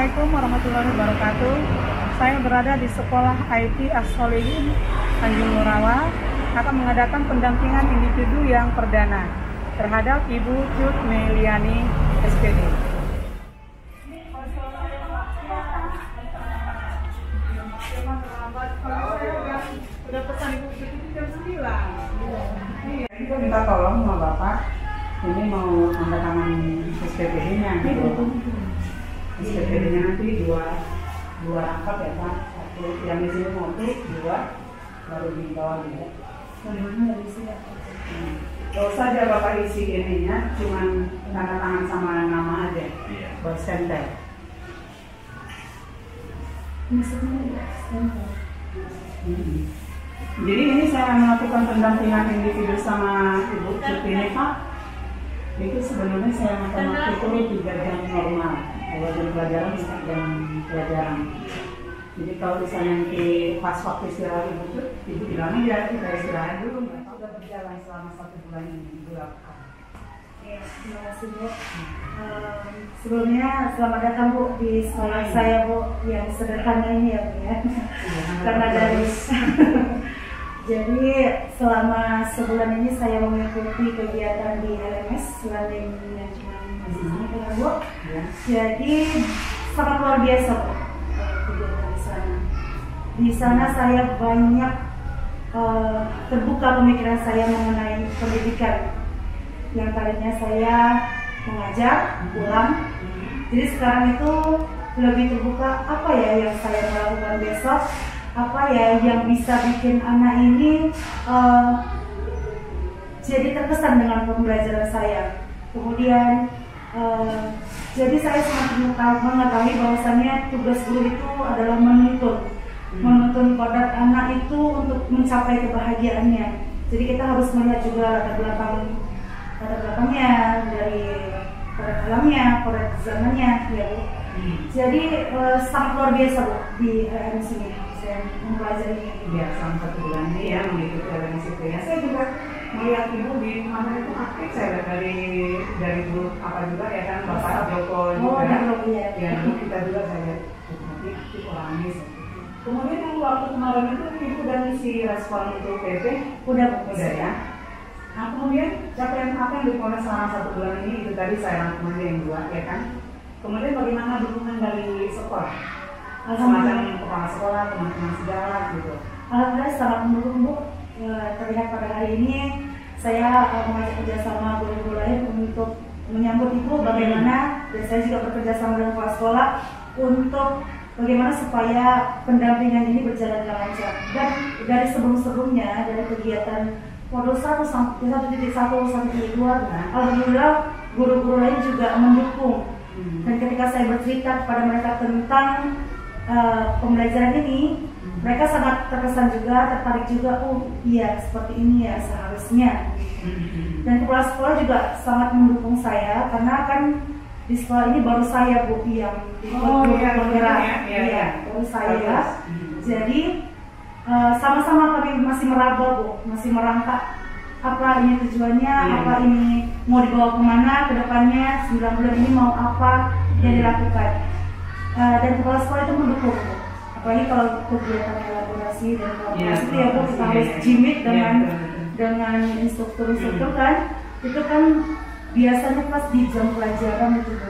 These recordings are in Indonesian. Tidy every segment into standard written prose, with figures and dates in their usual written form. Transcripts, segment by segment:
Assalamualaikum warahmatullahi wabarakatuh. Saya berada di Sekolah IT As-Solihin Tanjung Morawa akan mengadakan pendampingan individu yang perdana terhadap Ibu Cut Meliani SPD. Sudah pesan Ibu Cut itu jam 9. Ini kok minta tolong sama Bapak. Ini mau tanda tangan SPPD-nya gitu. SPPD-nya nanti dua rangkap ya Pak. Satu yang di sini motif, dua baru di bawah ya. Kalau saja Bapak isi ininya, cuman tanda tangan sama nama aja, buat stempel. Jadi ini saya melakukan pendampingan individu sama Ibu Cut ini Pak. Itu sebenarnya saya makan waktu itu 3 jam normal, kalau jam pelajaran jam pelajaran. Jadi kalau misalnya nanti pas waktu istirahat Ibu bilang aja kita istirahat dulu. Sudah berjalan selama 1 bulan ini berapa? Ya, terima kasih Bu. Sebelumnya selamat datang Bu di sekolah saya Bu yang sederhana ini ya Bu ya. Karena dari jadi selama sebulan ini saya mengikuti kegiatan di LMS Learning Management Bu. Jadi sangat luar biasa Bu kegiatan di sana. Di sana saya banyak terbuka pemikiran saya mengenai pendidikan. Yang tadinya saya mengajar, pulang. Jadi sekarang itu lebih terbuka apa ya yang saya melakukan besok. Apa ya yang bisa bikin anak ini jadi terkesan dengan pembelajaran saya. Kemudian jadi saya sangat mengetahui bahwasannya tugas guru itu adalah menuntun kodrat anak itu untuk mencapai kebahagiaannya. Jadi kita harus melihat juga latar belakangnya, dari kodrat alamnya, kodrat zamannya, ya Bu. Jadi sangat luar biasa Bu di LMS ini. Saya mempelajari Ya, selama 1 bulan ini ya mengikuti LMS itu ya. Saya juga melihat Ibu di mana itu aktif, saya dari grup apa juga ya kan Bapak Joko juga. Ya, kita juga saya lihat aktif orangnya. Kemudian yang waktu kemarin itu Ibu udah ngisi respon untuk PP, udah ya. Nah kemudian capaian apa yang diperoleh selama 1 bulan ini itu tadi saya rangkum aja yang 2 ya kan. Kemudian bagaimana dukungan dari sekolah? Semacam kepala sekolah, teman-teman sejarah gitu. Alhamdulillah sangat mendukung Bu. Terlihat pada hari ini saya mengajak kerjasama guru-guru lain untuk menyambut Ibu bagaimana, dan saya juga bekerja sama dengan kepala sekolah untuk bagaimana supaya pendampingan ini berjalan dengan lancar. Dan dari sebelum-sebelumnya, dari kegiatan modul 1 sampai 1.1 sampai 2, alhamdulillah guru-guru lain juga mendukung. Dan ketika saya bercerita kepada mereka tentang pembelajaran ini, mereka sangat terkesan juga, tertarik juga. Oh iya, seperti ini ya seharusnya. Dan kepala sekolah juga sangat mendukung saya, karena kan di sekolah ini baru saya Bu yang bergerak, baru saya. Jadi sama-sama kami masih meraba Bu, masih merangkak apa ini tujuannya, apa ini mau dibawa kemana ke depannya, 9 bulan ini mau apa yang dilakukan. Dan kepala sekolah itu mendukung, apalagi kalau kegiatan elaborasi dan kolaborasi itu ya Bu, kita harus jimit dengan instruktur kan, itu kan biasanya pas di jam pelajaran itu Bu.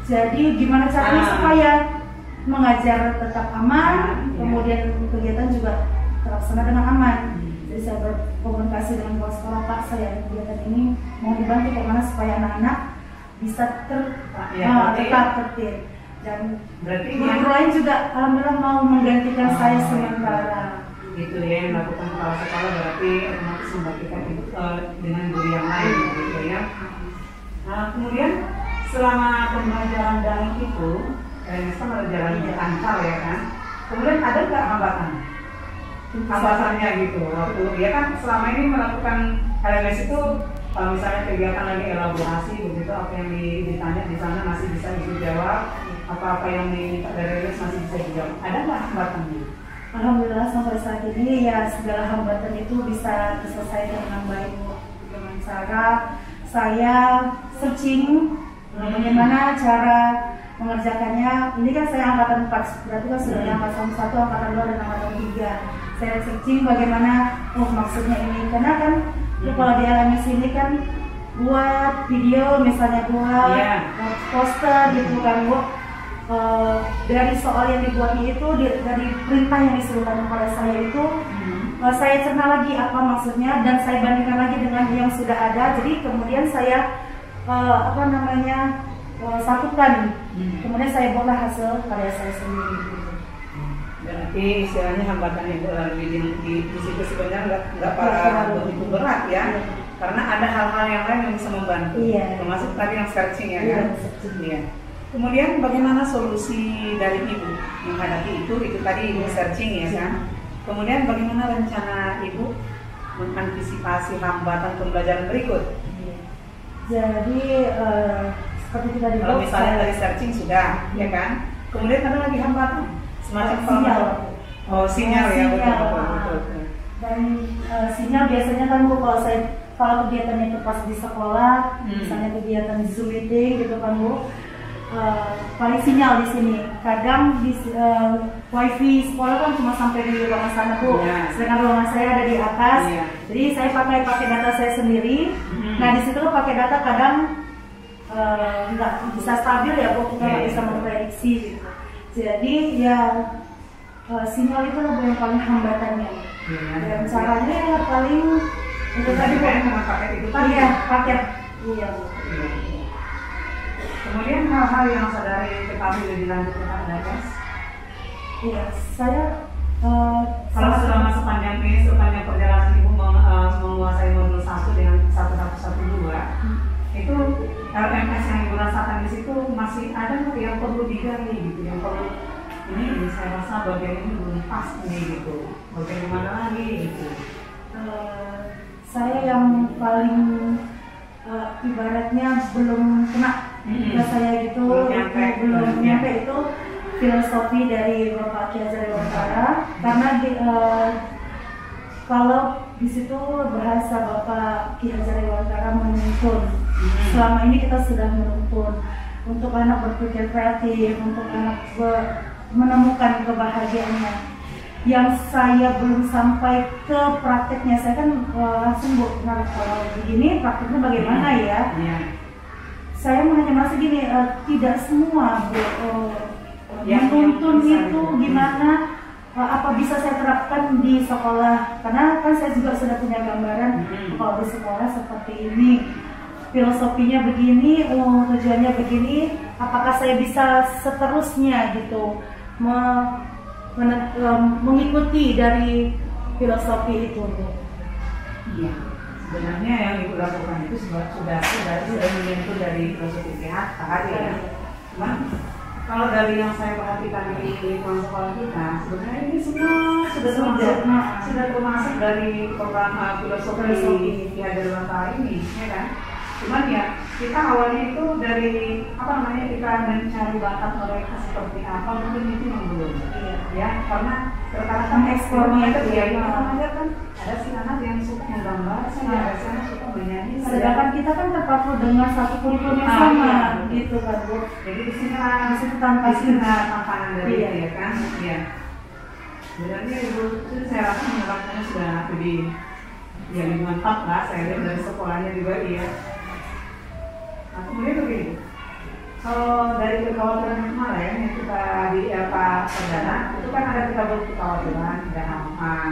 Jadi gimana caranya supaya mengajar tetap aman, kemudian kegiatan juga terlaksana dengan aman. Jadi saya berkomunikasi dengan kepala sekolah, Pak saya ada kegiatan ini mau dibantu bagaimana supaya anak-anak bisa tetap tertib. Dan guru lain juga alhamdulillah mau menggantikan saya sementara. Itu ya yang melakukan kepala sekolah, berarti otomatis membagikan itu dengan guru yang lain gitu ya. Nah kemudian selama pembelajaran daring itu, LMS kan ada jalan antar ya kan. Kemudian ada nggak hambatannya gitu waktu ya kan selama ini melakukan LMS itu, kalau misalnya kegiatan lagi elaborasi begitu, apa yang ditanya di sana masih bisa dijawab, apa-apa yang diminta dari LMS masih bisa dijawab. Ada nggak hambatannya? Alhamdulillah sampai saat ini ya segala hambatan itu bisa diselesaikan dengan baik dengan cara saya searching bagaimana cara mengerjakannya. Ini kan saya angkatan 4, berarti kan sudah angkatan 1, angkatan 2, dan angkatan 3. Saya searching bagaimana, maksudnya ini, karena kan kalau di LMS ini kan buat video, misalnya buat poster gitu kan Bu. Dari soal yang dibuatnya itu, dari perintah yang disuruhkan kepada saya itu, saya cerna lagi apa maksudnya, dan saya bandingkan lagi dengan yang sudah ada. Jadi kemudian saya satukan, kemudian saya buatlah hasil karya saya sendiri gitu. Berarti istilahnya hambatan Ibu di situ sebenarnya nggak begitu berat ya, karena ada hal-hal yang lain yang bisa membantu, termasuk tadi yang searching ya kan. Iya. Kemudian bagaimana solusi dari Ibu menghadapi itu tadi Ibu searching ya kan. Kemudian bagaimana rencana Ibu mengantisipasi hambatan pembelajaran berikut? Jadi seperti kita di kalau misalnya dari searching sudah, ya kan? Kemudian ada lagi hambatan semacam sinyal. Sinyal ya, betul. Dan sinyal biasanya kan Bu, kalau kegiatannya itu pas di sekolah, misalnya kegiatan Zoom meeting gitu kan Bu, paling sinyal di sini. Kadang di wifi sekolah kan cuma sampai di ruangan sana Bu, sedangkan ruangan saya ada di atas. Jadi saya pakai data saya sendiri. Nah di situ pakai data kadang nggak bisa stabil ya Bu, kita nggak bisa memprediksi gitu. Jadi ya sinyal itu lah yang paling hambatannya. Dan caranya ya paling itu tadi Bu, paket itu tadi. Paket. Iya. Kemudian hal-hal yang saudari ketahui lebih lanjut tentang DAS? Iya, saya kalau selama sepanjang perjalanan Ibu menguasai modul 1 dengan 1112, itu LMS yang Ibu rasakan di situ masih ada nggak yang perlu digali gitu, yang perlu ini saya rasa bagian ini belum pas nih gitu, bagaimana lagi gitu? Saya yang paling ibaratnya belum kena saya gitu, belum nyampe itu filosofi dari Bapak Ki Hajar Dewantara, karena kalau di situ bahasa Bapak Ki Hajar Dewantara menuntun. Selama ini kita sudah menuntun untuk anak berpikir kreatif, untuk anak menemukan kebahagiaannya. Yang saya belum sampai ke prakteknya, saya kan langsung Bu, nah kalau begini prakteknya bagaimana ya? Saya hanya merasa gini, tidak semua Bu, menuntun itu gimana, apa bisa saya terapkan di sekolah, karena kan saya juga sudah punya gambaran kalau di sekolah seperti ini, filosofinya begini, tujuannya begini, apakah saya bisa seterusnya gitu mengikuti dari filosofi itu. Iya, sebenarnya yang Ibu lakukan itu sudah menyentuh dari filosofi PHK ya. Cuman kalau dari yang saya perhatikan di lingkungan sekolah kita, sebenarnya ini semua sudah termasuk dari program filosofi Ki Hajar Dewantara ini, ya kan? Cuman ya kita awalnya itu dari kita mencari bakat mereka seperti apa, mungkin itu yang belum. Ya, karena terkadang eksplornya itu ya kita mengajarkan ada si anak yang suka menggambar, ada si anak suka menyanyi. Sedangkan kita kan terpaku dengan satu kurikulum yang sama, gitu kan Bu. Jadi di situ tantangan dari itu ya kan. Iya. Sebenarnya Ibu saya rasa menerapkannya sudah lebih mantap lah. Saya lihat dari sekolahnya juga iya. Nah, kemudian begini, kalau dari kekhawatiran kemarin yang kita di LK Perdana, itu kan ada kita kekhawatiran dan aman.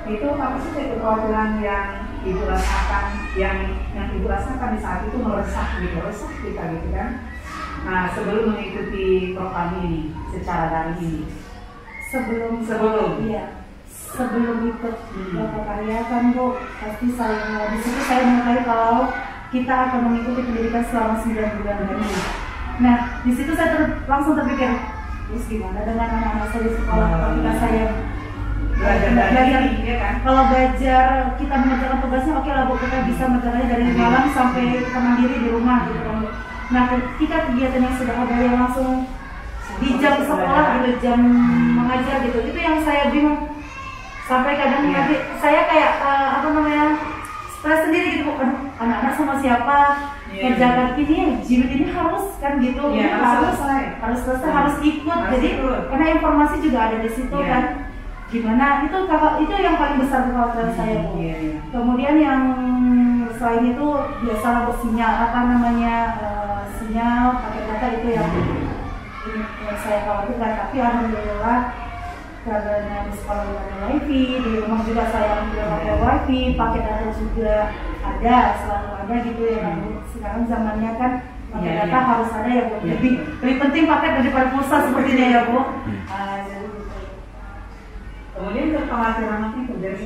Itu apa sih kekhawatiran yang Ibu rasakan, yang Ibu rasakan di saat itu meresah kita gitu kan? Nah, sebelum mengikuti program ini secara daring ini, sebelum ikut karya kan Bu, pasti saya di situ saya mengetahui kalau kita akan mengikuti pendidikan selama 9 bulan lagi. Nah, di situ saya langsung terpikir, terus gimana dengan anak-anak saya di sekolah ketika saya belajar ya kan? Kalau belajar kita mengerjakan tugasnya, oke lah Bu, kita bisa mengerjakannya dari malam sampai kita mandiri di rumah gitu kan. Nah, ketika kegiatan yang sudah ada yang langsung di jam sekolah gitu, jam mengajar gitu, itu yang saya bingung. Sampai kadang nanti saya kayak stres sendiri gitu, aduh anak-anak sama siapa, kerjaan ini jilid ini harus kan gitu, Iya, harus selesai, harus ikut. Jadi karena informasi juga ada di situ kan, gimana itu yang paling besar kekhawatiran saya Bu. Kemudian yang selain itu biasalah bersinyal sinyal pakai data itu yang saya khawatirkan, tapi alhamdulillah karena di sekolah ada wifi, di rumah juga saya juga pakai wifi, pakai data juga ada, selalu ada gitu ya kan. Sekarang zamannya kan pakai data harus ada ya Bu. Lebih penting pakai daripada pulsa sepertinya ya Bu. Kemudian kekhawatiran apa itu dari